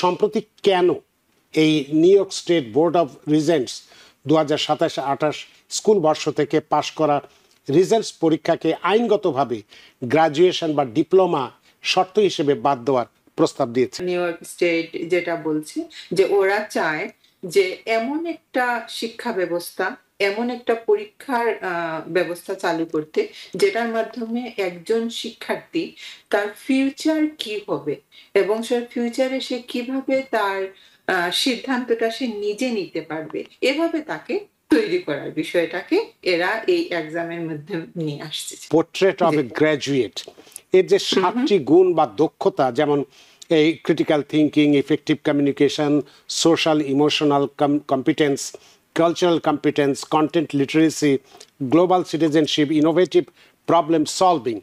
সম্প্রতি কেন এই new York state board of Regents 2027-28 school বর্ষ থেকে পাশ করা রিজাল্টস পরীক্ষাকে আইনগতভাবে গ্রাজুয়েশন বা ডিপ্লোমা শর্ত হিসেবে বাদ দেওয়ার প্রস্তাব দিয়েছে? নিউ ইয়র্ক স্টেট যেটা বলছে যে ওরা চায় যে এমন একটা শিক্ষা ব্যবস্থা, এমন একটা পরীক্ষার ব্যবস্থা চালু করতে যেটার মাধ্যমে একজন শিক্ষার্থী তার ফিউচার কি হবে এবং সে ফিউচারে সে কিভাবে তার সিদ্ধান্তটা সে নিজে নিতে পারবে, এভাবে তাকে তৈরি করার বিষয়টাকে এরা এই এক্সামের মধ্যে নিয়ে আসছে। পোর্ট্রেট অফ এ গ্র্যাজুয়েট, এর যে 7টি গুণ বা দক্ষতা, যেমন এই critical thinking, effective communication, social emotional competence, cultural competence, content literacy, global citizenship, innovative problem solving,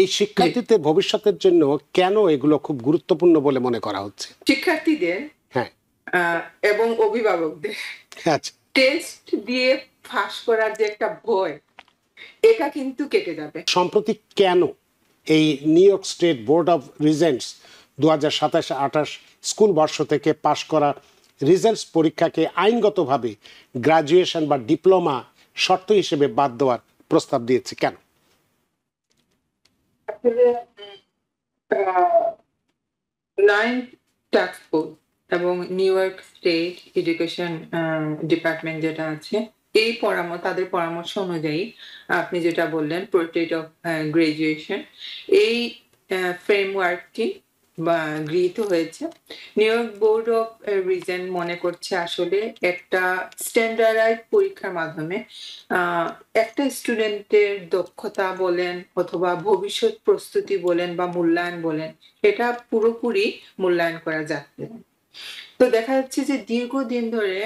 এই শিক্ষার্থীদের ভবিষ্যতের জন্য কেন এগুলো খুব গুরুত্বপূর্ণ বলে মনে করা হচ্ছে? শিক্ষার্থীদের হ্যাঁ এবং অভিভাবকদের আচ্ছা, টেস্ট দিয়ে পাস করার যে একটা ভয়, এটা কিন্তু কেটে যাবে। সম্প্রতি কেন এই new York state board of Regents 2027-28 school বর্ষ থেকে পাশ করা রিজাল্টস পরীক্ষাকে আইনগতভাবে গ্রাজুয়েশন বা ডিপ্লোমা শর্ত হিসেবে বাদ দেওয়ার প্রস্তাব দিয়েছে কেন? আসলে নাইন্থ টাস্ক ফোর্স এবং new York state education department যেটা আছে, এই তাদের পরামর্শ অনুযায়ী আপনি যেটা বললেন পোর্ট্রেট অফ গ্রাজুয়েশন, এই ফ্রেমওয়ার্কটি গৃহীত হয়েছে। New York board of Regent মনে করছে আসলে একটা স্ট্যান্ডার্ডাইজ পরীক্ষার মাধ্যমে একটা স্টুডেন্টের দক্ষতা বলেন অথবা ভবিষ্যৎ প্রস্তুতি বলেন বা মূল্যায়ন বলেন, এটা পুরোপুরি মূল্যায়ন করা যাচ্ছে। তো দেখা যাচ্ছে যে দীর্ঘদিন ধরে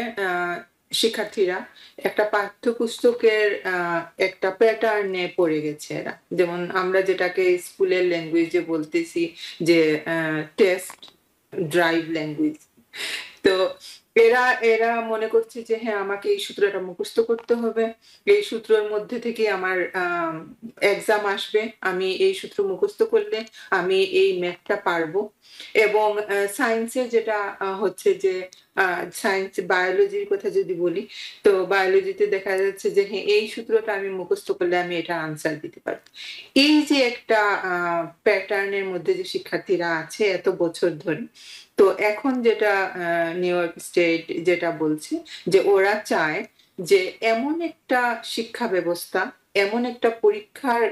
শিক্ষার্থীরা একটা পাঠ্যপুস্তকের একটা প্যাটার্নে পড়ে গেছে এরা, যেমন আমরা যেটাকে স্কুলের ল্যাঙ্গুয়েজে বলতেছি যে টেস্ট ড্রাইভ ল্যাঙ্গুয়েজ। তো এরা মনে করছে যে হ্যাঁ, আমাকে এই সূত্রটা মুখস্থ করতে হবে, এই সূত্রের মধ্যে থেকে আমার এক্সাম আসবে, আমি এই সূত্র মুখস্থ করলে আমি এই ম্যাথটা পারবো। এবং সায়েন্সে যেটা হচ্ছে যে সায়েন্স বায়োলজির কথা যদি বলি, তো বায়োলজিতে দেখা যাচ্ছে যে হ্যাঁ, এই সূত্রটা আমি মুখস্থ করলে আমি এটা আনসার দিতে পারবো। এই যে একটা প্যাটার্নের মধ্যে যে শিক্ষার্থীরা আছে এত বছর ধরে, তো এখন যেটা নিউ ইয়র্ক স্টেট যেটা বলছে যে ওরা চায় যে এমন একটা শিক্ষা ব্যবস্থা, এমন একটা পরীক্ষার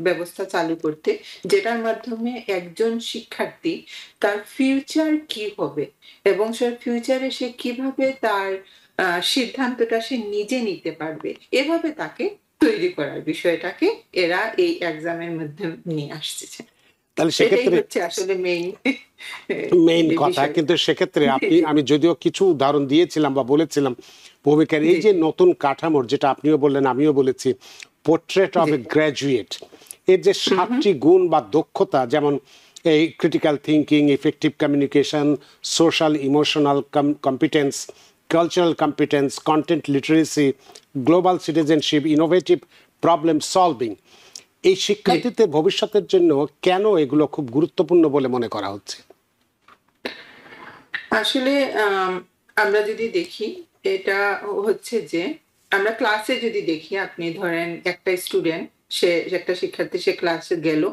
ব্যবস্থা চালু করতে যেটার মাধ্যমে একজন শিক্ষার্থী তার ফিউচার কি হবে এবং সে ফিউচারে সে কিভাবে তার সিদ্ধান্তটা সে নিজে নিতে পারবে, এভাবে তাকে তৈরি করার বিষয়টাকে এরা এই এক্সামের মধ্যে নিয়ে আসছে। তাহলে সেক্ষেত্রে আসলে মেইন কথা, কিন্তু সেক্ষেত্রে আমি যদিও কিছু উদাহরণ দিয়েছিলাম বা বলেছিলাম ভূমিকার, এই যে নতুন কাঠামোর, যেটা আপনিও বললেন আমিও বলেছি, পোর্ট্রেট অফ এ গ্র্যাজুয়েট, এর যে 7টি গুণ বা দক্ষতা, যেমন এই critical thinking, effective communication, social emotional competence, cultural competence, content literacy, global citizenship, innovative problem solving, এই শিক্ষার্থীদের ভবিষ্যতের জন্য কেন এগুলো খুব গুরুত্বপূর্ণ বলে মনে করা হচ্ছে? আসলে আমরা যদি দেখি, এটা হচ্ছে যে আমরা ক্লাসে যদি দেখি, আপনি ধরেন একটা স্টুডেন্ট, একটা শিক্ষার্থী, সে ক্লাসে গেল,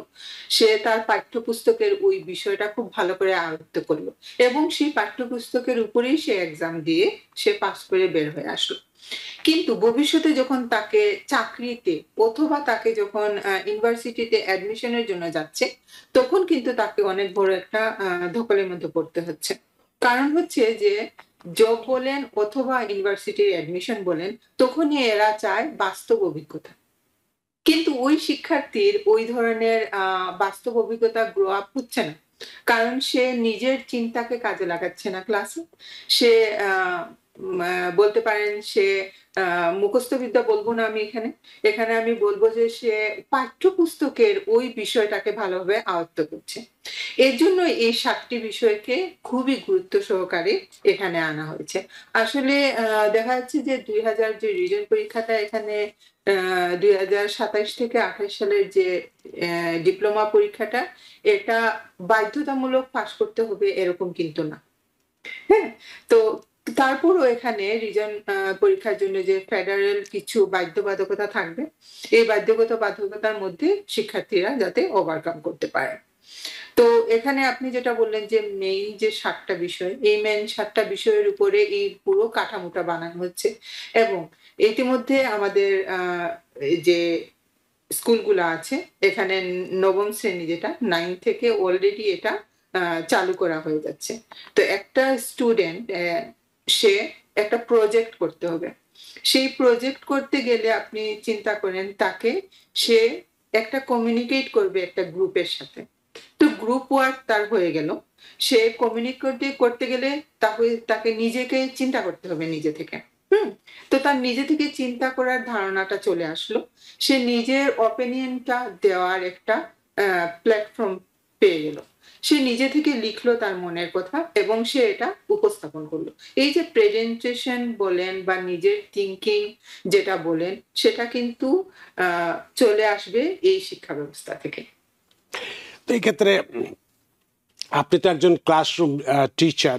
সে তার পাঠ্যপুস্তকের ওই বিষয়টা খুব ভালো করে আয়ত্ত করলো এবং সেই পাঠ্যপুস্তকের উপরেই সে এক্সাম দিয়ে সে পাস করে বের হয়ে আসলো। কিন্তু ভবিষ্যতে যখন তাকে চাকরিতে অথবা তাকে যখন ইউনিভার্সিটিতে অ্যাডমিশনের জন্য যাচ্ছে, তখন কিন্তু তাকে অনেক বড় একটা ধকলের মধ্যে পড়তে হচ্ছে। কারণ হচ্ছে যে জব বলেন অথবা ইউনিভার্সিটির অ্যাডমিশন বলেন, তখনই এরা চায় বাস্তব অভিজ্ঞতা। কিন্তু ওই শিক্ষার্থীর ওই ধরনের বাস্তব অভিজ্ঞতা গ্রো আপ হচ্ছে না, কারণ সে নিজের চিন্তাকে কাজে লাগাচ্ছে না ক্লাসে। সে বলতে পারেন সে মুখস্থবিদ্যা বলবো না আমি এখানে আমি বলবো যে সে পাঠ্যপুস্তকের ওই বিষয়টাকে ভালোভাবে আয়ত্ত করছে। এর জন্য এই 7টি বিষয়কে খুবই গুরুত্ব সহকারে এখানে আনা হয়েছে। আসলে দেখা যাচ্ছে যে 2000 যে রিজন পরীক্ষাটা এখানে 2027 থেকে 28 সালের যে ডিপ্লোমা পরীক্ষাটা, এটা বাধ্যতামূলক পাস করতে হবে এরকম কিন্তু না। হ্যাঁ? তো তারপরও এখানে পরীক্ষার জন্য যে ফেডারেল কিছু বাধ্যবাধকতা থাকবে, এই বাধ্যবাধকতার মধ্যে শিক্ষার্থীরা যাতে ওভারকাম করতে পারে। তো এখানে আপনি যেটা বললেন যে মেইন যে ৭ টা বিষয়, এই মেইন ৭ টা বিষয়ের উপরে এই পুরো কাঠামোটা বানানো হচ্ছে এবং ইতিমধ্যে আমাদের এই যে স্কুলগুলা আছে, এখানে ৯ম শ্রেণী যেটা ৯ থেকে অলরেডি এটা চালু করা হয়ে যাচ্ছে। তো একটা স্টুডেন্ট সে একটা প্রজেক্ট করতে হবে। সেই প্রজেক্ট করতে গেলে আপনি চিন্তা করেন সে একটা কমিউনিকেট করবে একটা গ্রুপের সাথে। তো গ্রুপ ওয়ার্ক তার হয়ে গেল। সে কমিউনিকেট করতে গেলে তাকে নিজেকে চিন্তা করতে হবে নিজে থেকে। হুম? তো তার নিজে থেকে চিন্তা করার ধারণাটা চলে আসলো। সে নিজের ওপিনিয়নটা দেওয়ার একটা প্ল্যাটফর্ম পেয়ে গেল। সে নিজে থেকে লিখলো তার মনের কথা এবং সে এটা উপস্থাপন করলো। এই যে প্রেজেন্টেশন বলেন বা নিজের থিংকিং যেটা বলেন, সেটা কিন্তু আ চলে আসবে এই শিক্ষা ব্যবস্থা থেকে। তো এই ক্ষেত্রে আপনি তো একজন ক্লাসরুম টিচার,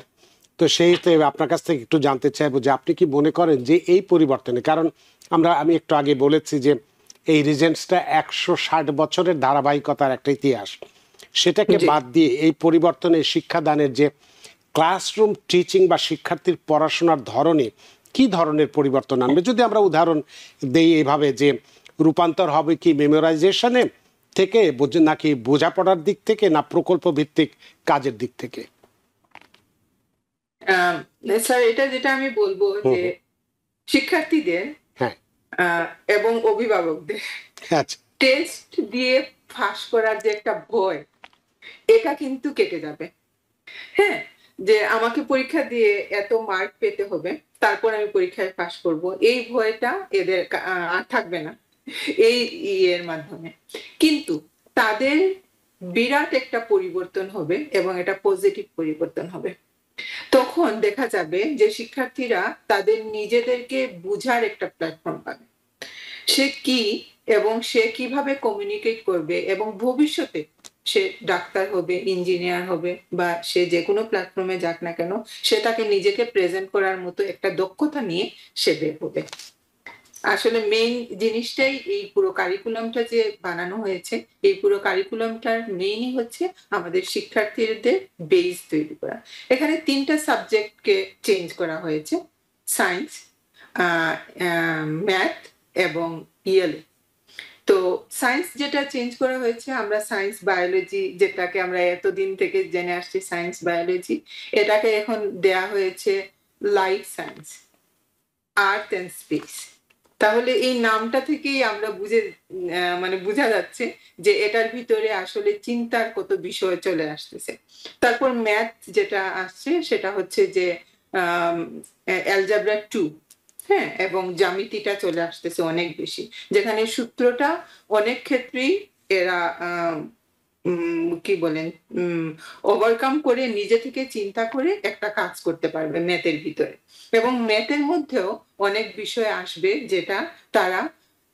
তো সেই হিসেবে আপনার কাছ থেকে একটু জানতে চাইবো যে আপনি কি মনে করেন যে এই পরিবর্তনে, কারণ আমি একটু আগে বলেছি যে এই রিজেন্টসটা ১৬০ বছরের ধারাবাহিকতার একটা ইতিহাস, সেটাকে জি। বাদ দিয়ে এই পরিবর্তনে শিক্ষাদানের যে ক্লাসরুম টিচিং বা শিক্ষার্থীর পড়াশোনার ধরনে কি ধরনের পরিবর্তন আনবে, যদি আমরা উদাহরণ দেই এভাবে যে রূপান্তর হবে কি মেমোরাইজেশনে থেকে নাকি বোঝাপড়ার দিক থেকে, না প্রকল্প ভিত্তিক কাজের দিক থেকে? আম স্যার এটা যেটা আমি বলব হুম যে হুম। শিক্ষার্থীদের হ্যাঁ। আ এবং অভিভাবকদের আচ্ছা। টেস্ট দিয়ে ফাঁস করার যে একটা ভয়, এটা কিন্তু কেটে যাবে। হ্যাঁ? যে আমাকে পরীক্ষা দিয়ে এত মার্ক পেতে হবে, তারপর আমি পরীক্ষায় পাস করব। এই ভয়টা এদের আর থাকবে না। এই ইয়ের মাধ্যমে। কিন্তু তাদের বিরাট একটা পরিবর্তন হবে এবং এটা পজিটিভ পরিবর্তন হবে। তখন দেখা যাবে যে শিক্ষার্থীরা তাদের নিজেদেরকে বুঝার একটা প্ল্যাটফর্ম পাবে। সে কি এবং সে কিভাবে কমিউনিকেট করবে এবং ভবিষ্যতে সে ডাক্তার হবে, ইঞ্জিনিয়ার হবে বা সে যেকোনো প্ল্যাটফর্মে যাক না কেন, সে তাকে নিজেকে প্রেজেন্ট করার মতো একটা দক্ষতা নিয়ে সে বের হবে। আসলে মেইন জিনিসটাই এই পুরো কারিকুলামটা যে বানানো হয়েছে, এই পুরো কারিকুলামটার মেইনই হচ্ছে আমাদের শিক্ষার্থীদের বেস তৈরি করা। এখানে ৩ টা সাবজেক্টকে চেঞ্জ করা হয়েছে। সায়েন্স, আ আ ম্যাথ এবং ইএলএ। তো সায়েন্স যেটা চেঞ্জ করা হয়েছে, আমরা সায়েন্স বায়োলজি যেটাকে আমরা এতদিন থেকে জেনে আসছি সায়েন্স বায়োলজি, এটাকে এখন দেয়া হয়েছে life science, earth and space. তাহলে এই নামটা থেকেই আমরা মানে বুঝা যাচ্ছে যে এটার ভিতরে আসলে চিন্তার কত বিষয় চলে আসতেছে। তারপর ম্যাথ যেটা আসছে সেটা হচ্ছে যে আম অ্যালজেব্রা 2, হ্যাঁ? এবং জ্যামিতিটা চলে আসতেছে অনেক বেশি। যেখানে সূত্রটা অনেক ক্ষেত্রেই এরা কি বলেন? ওভারকাম করে নিজে থেকে চিন্তা করে একটা কাজ করতে পারবে ম্যাথের ভিতরে। এবং ম্যাথের মধ্যেও অনেক বিষয় আসবে যেটা তারা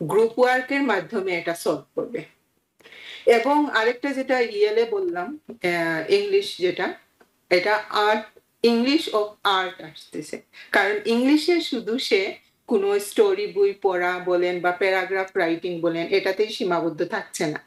গ্রুপ ওয়ার্ক এর মাধ্যমে এটা সলভ করবে। এবং আরেকটা যেটা ইএলএ বললাম, ইংলিশ যেটা, এটা ইংলিশ অফ আর্ট আসতেছে। কারণ ইংলিশে শুধু সে কোনো স্টোরি বই পড়া বলেন বা প্যারাগ্রাফ রাইটিং বলেন, এটাতেই সীমাবদ্ধ থাকছে না।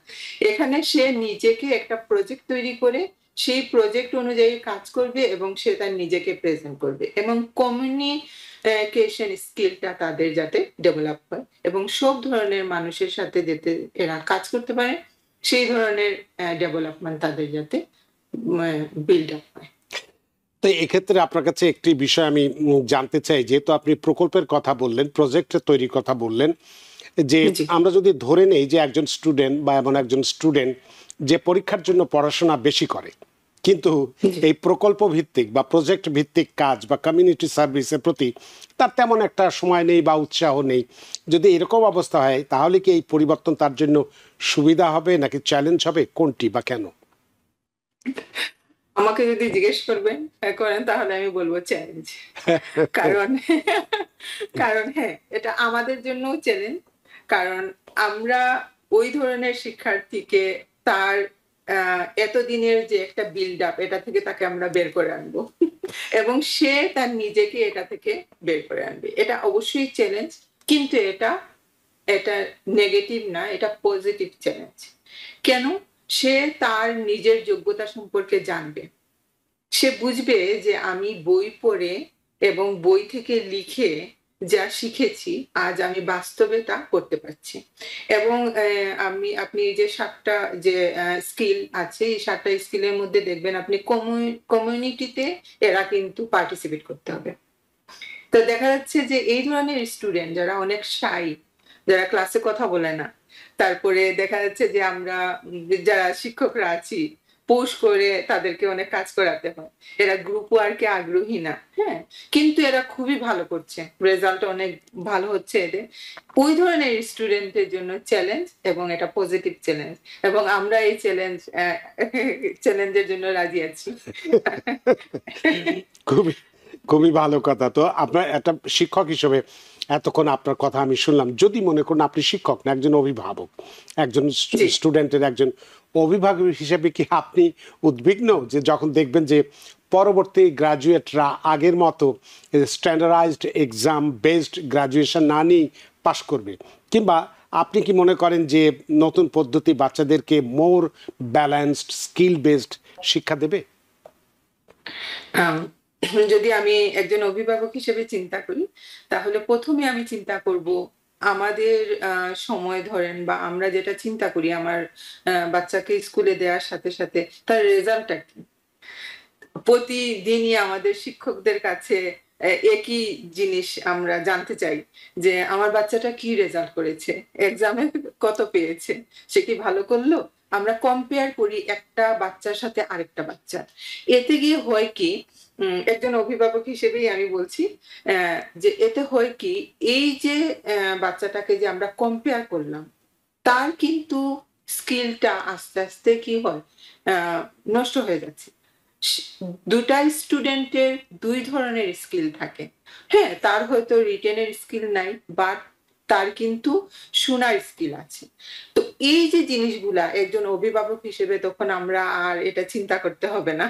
এখানে সে নিজেকে একটা প্রজেক্ট তৈরি করে সেই প্রজেক্ট অনুযায়ী কাজ করবে এবং সে তার নিজেকে প্রেজেন্ট করবে এবং কমিউনিকেশন স্কিলটা তাদের যাতে ডেভেলপ হয় এবং সব ধরনের মানুষের সাথে যাতে এরা কাজ করতে পারে, সেই ধরনের ডেভেলপমেন্ট তাদের যাতে বিল্ড আপ হয়। তো এক্ষেত্রে আপনার কাছে একটি বিষয় আমি জানতে চাই, যেহেতু আপনি প্রকল্পের কথা বললেন, প্রজেক্টের তৈরির কথা বললেন, যে জি, আমরা যদি ধরে নেই যে একজন স্টুডেন্ট বা এমন একজন স্টুডেন্ট যে পরীক্ষার জন্য পড়াশোনা বেশি করে, কিন্তু জি। এই প্রকল্প ভিত্তিক বা প্রজেক্ট ভিত্তিক কাজ বা কমিউনিটি সার্ভিসের প্রতি তার তেমন একটা সময় নেই বা উৎসাহ নেই, যদি এরকম অবস্থা হয়, তাহলে কি এই পরিবর্তন তার জন্য সুবিধা হবে নাকি চ্যালেঞ্জ হবে, কোনটি বা কেন? আমাকে যদি জিজ্ঞেস করেন তাহলে আমি বলব চ্যালেঞ্জ। কারণ কারণ হ্যাঁ, এটা আমাদের জন্যও চ্যালেঞ্জ। কারণ আমরা ওই ধরনের শিক্ষার্থীকে তার এতদিনের যে একটা বিল্ড আপ এটা থেকে তাকে আমরা বের করে আনবো। এবং সে তার নিজেকে এটা থেকে বের করে আনবে। এটা অবশ্যই চ্যালেঞ্জ, কিন্তু এটা এটা নেগেটিভ না, এটা পজিটিভ চ্যালেঞ্জ। কেন? সে তার নিজের যোগ্যতা সম্পর্কে জানবে। সে বুঝবে যে আমি বই পড়ে এবং বই থেকে লিখে যা শিখেছি আজ আমি বাস্তবে তা করতে পারছি। এবং আপনি এই যে ৭ টা যে স্কিল আছে, এই ৭ টা স্কিলের মধ্যে দেখবেন আপনি কমিউনিটিতে এরা কিন্তু পার্টিসিপেট করতে হবে। তো দেখা যাচ্ছে যে এই ধরনের স্টুডেন্ট যারা অনেক শাই, যারা ক্লাসে কথা বলে না, তারপরে দেখা যাচ্ছে যে আমরা যারা শিক্ষকরা আছি, পুশ করে তাদেরকে অনেক কাজ করাতে হয়। এরা গ্রুপ ওয়ার্কে আগ্রহী না, হ্যাঁ? কিন্তু এরা খুবই ভালো করছে। রেজাল্ট অনেক ভালো হচ্ছে এদের। ওই ধরনের স্টুডেন্টের জন্য চ্যালেঞ্জ, এবং এটা পজিটিভ চ্যালেঞ্জ। এবং আমরা এই চ্যালেঞ্জের জন্য রাজি আছি। খুবই খুবই ভালো কথা। তো আপনার একটা শিক্ষক হিসেবে এতক্ষণ আপনার কথা আমি শুনলাম, যদি মনে করুন আপনি শিক্ষক না, একজন অভিভাবক, একজন জি। স্টুডেন্টের একজন অভিভাবক হিসেবে কি আপনি উদ্বিগ্ন যে যখন দেখবেন যে পরবর্তী গ্রাজুয়েটরা আগের মতো স্ট্যান্ডার্ডাইজড এক্সাম বেসড গ্রাজুয়েশন না নিয়ে পাশ করবে, কিংবা আপনি কি মনে করেন যে নতুন পদ্ধতি বাচ্চাদেরকে মোর ব্যালেন্সড স্কিল বেসড শিক্ষা দেবে? আম যদি আমি একজন অভিভাবক হিসেবে চিন্তা করি, তাহলে ১ম এ আমি চিন্তা করব আমাদের সময় ধরেন, বা আমরা যেটা চিন্তা করি আমার বাচ্চাকে স্কুলে দেওয়ার সাথে, সাথে তার রেজাল্টটা কি? প্রতিদিনই আমাদের শিক্ষকদের কাছে একই জিনিস আমরা জানতে চাই যে, আমার বাচ্চাটা কি রেজাল্ট করেছে? এক্সামে কত পেয়েছে? সে কি ভালো করলো? আমরা কম্পেয়ার করি একটা বাচ্চার সাথে আরেকটা বাচ্চার। এতে গিয়ে হয় কি, একজন অভিভাবক হিসেবেই আমি বলছি, যে এতে হয় কি, এই যে বাচ্চাটাকে যে আমরা কম্পেয়ার করলাম, তার কিন্তু স্কিলটা আস্তে, আস্তে কি হয়? আ নষ্ট হয়ে যাচ্ছে। সি ২ টা স্টুডেন্টের ২ ধরনের স্কিল থাকে। হ্যাঁ, তার হয়তো রিটেন এর স্কিল নাই, বাট তার কিন্তু শোনার স্কিল আছে। তো এই যে জিনিসগুলা একজন অভিভাবক হিসেবে তখন আমরা আর এটা চিন্তা করতে হবে না।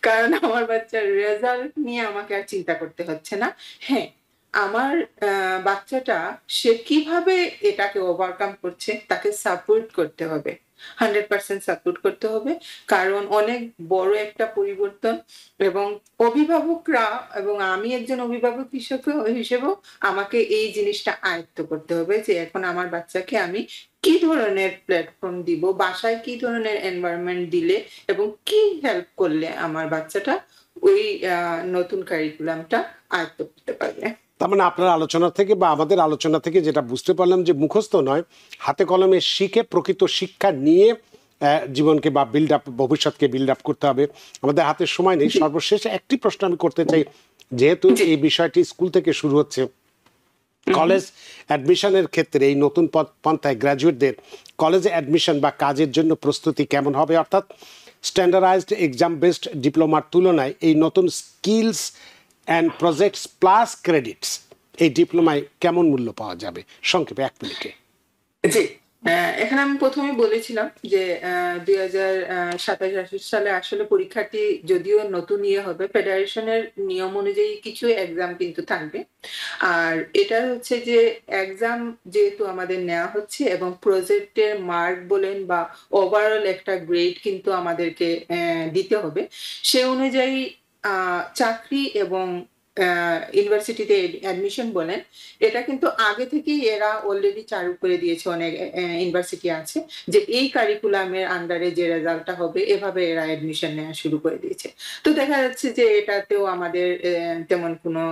কারণ আমার বাচ্চার রেজাল্ট নিয়ে আমাকে আর চিন্তা করতে হচ্ছে না। হ্যাঁ, আমার বাচ্চাটা সে কিভাবে এটাকে ওভারকাম করছে তাকে সাপোর্ট করতে হবে। 100% সাপোর্ট করতে হবে। কারণ অনেক বড় একটা পরিবর্তন, এবং অভিভাবকরা এবং আমি একজন অভিভাবক হিসেবেও আমাকে এই জিনিসটা আয়ত্ত করতে হবে যে এখন আমার বাচ্চাকে আমি কি ধরনের প্ল্যাটফর্ম দিব, বাসায় কি ধরনের এনভায়রনমেন্ট দিলে এবং কি হেল্প করলে আমার বাচ্চাটা ওই নতুন কারিকুলামটা আয়ত্ত করতে পারবে। তার মানে আপনার আলোচনা থেকে বা আমাদের আলোচনা থেকে যেটা বুঝতে পারলাম যে মুখস্থ নয়, হাতে কলমে শিখে প্রকৃত শিক্ষা নিয়ে জীবনকে বা বিল্ড আপ, ভবিষ্যৎকে বিল্ড আপ করতে হবে। আমাদের হাতে সময় নেই। জি, সর্বশেষ একটি প্রশ্ন আমি করতে চাই, যেহেতু জি। এই বিষয়টি স্কুল থেকে শুরু হচ্ছে, হু, হু। কলেজ অ্যাডমিশনের ক্ষেত্রে এই নতুন পন্থায় গ্র্যাজুয়েটদের কলেজে অ্যাডমিশন বা কাজের জন্য প্রস্তুতি কেমন হবে? অর্থাৎ স্ট্যান্ডার্ডাইজড এক্সাম বেসড ডিপ্লোমার তুলনায় এই নতুন skills and projects plus credits এই ডিপ্লোমায় কেমন মূল্য পাওয়া যাবে? সংক্ষেপে ১ মিনিটে। জি। এখানে আমি ১ম এই বলেছিলাম যে ২০২৭-২৮ সালে আসলে পরীক্ষাটি যদিও নতুন হবে, ফেডারেশনের নিয়ম অনুযায়ী কিছু এক্সাম কিন্তু থাকবে। আর এটা হচ্ছে যে এক্সাম যেহেতু আমাদের নেওয়া হচ্ছে, এবং প্রজেক্টের মার্ক বলেন বা ওভারঅল একটা গ্রেড কিন্তু আমাদেরকে দিতে হবে। সে অনুযায়ী আ চাকরি এবং ইউনিভার্সিটিতে অ্যাডমিশন বলেন, এটা কিন্তু আগে থেকেই এরা অলরেডি চালু করে দিয়েছে। অনেক ইউনিভার্সিটি আছে যে এই কারিকুলামের আন্ডারে যে রেজাল্টটা হবে এভাবে এরা অ্যাডমিশন নেওয়া শুরু করে দিয়েছে। তো দেখা যাচ্ছে যে এটাতেও আমাদের তেমন কোনো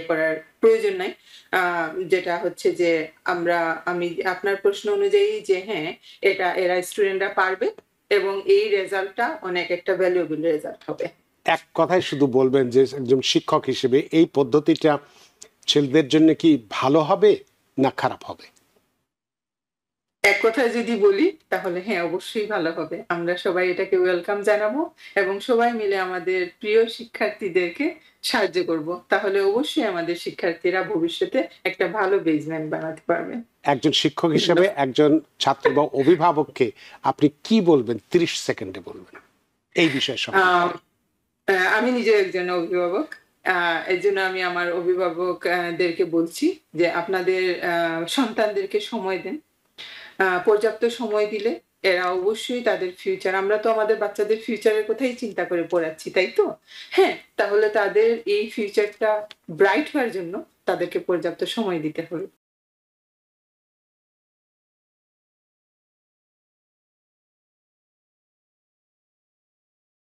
করার প্রয়োজন নাই। আ যেটা হচ্ছে যে আমি আপনার প্রশ্ন অনুযায়ী যে হ্যাঁ, এরা স্টুডেন্টরা পারবে, এবং এই রেজাল্টটা অনেক একটা ভ্যালুয়েবল রেজাল্ট হবে। এক কথায় শুধু বলবেন যে একজন শিক্ষক হিসেবে এই পদ্ধতিটা ছেলেদের জন্য কি ভালো হবে না খারাপ হবে? এক কথায় যদি বলি তাহলে হ্যাঁ, অবশ্যই ভালো হবে। আমরা সবাই এটাকে ওয়েলকাম জানাবো এবং সবাই মিলে আমাদের প্রিয় শিক্ষার্থীদেরকে সাহায্য করব। তাহলে অবশ্যই আমাদের শিক্ষার্থীরা ভবিষ্যতে একটা ভালো বেসমেন্ট বানাতে পারবে। একজন শিক্ষক হিসেবে একজন ছাত্র বা অভিভাবককে আপনি কি বলবেন? ৩০ সেকেন্ডে বলবেন এই বিষয় আ সম্পর্কে। আমি নিজে একজন অভিভাবক। এর জন্য আমি আমার অভিভাবকদেরকে বলছি যে আপনাদের সন্তানদেরকে সময় দেন। পর্যাপ্ত সময় দিলে এরা অবশ্যই তাদের ফিউচার, আমরা তো আমাদের বাচ্চাদের ফিউচারের কথাই চিন্তা করে পড়াচ্ছি, তাই তো? হ্যাঁ, তাহলে তাদের এই ফিউচারটা ব্রাইট হওয়ার জন্য তাদেরকে পর্যাপ্ত সময় দিতে হবে।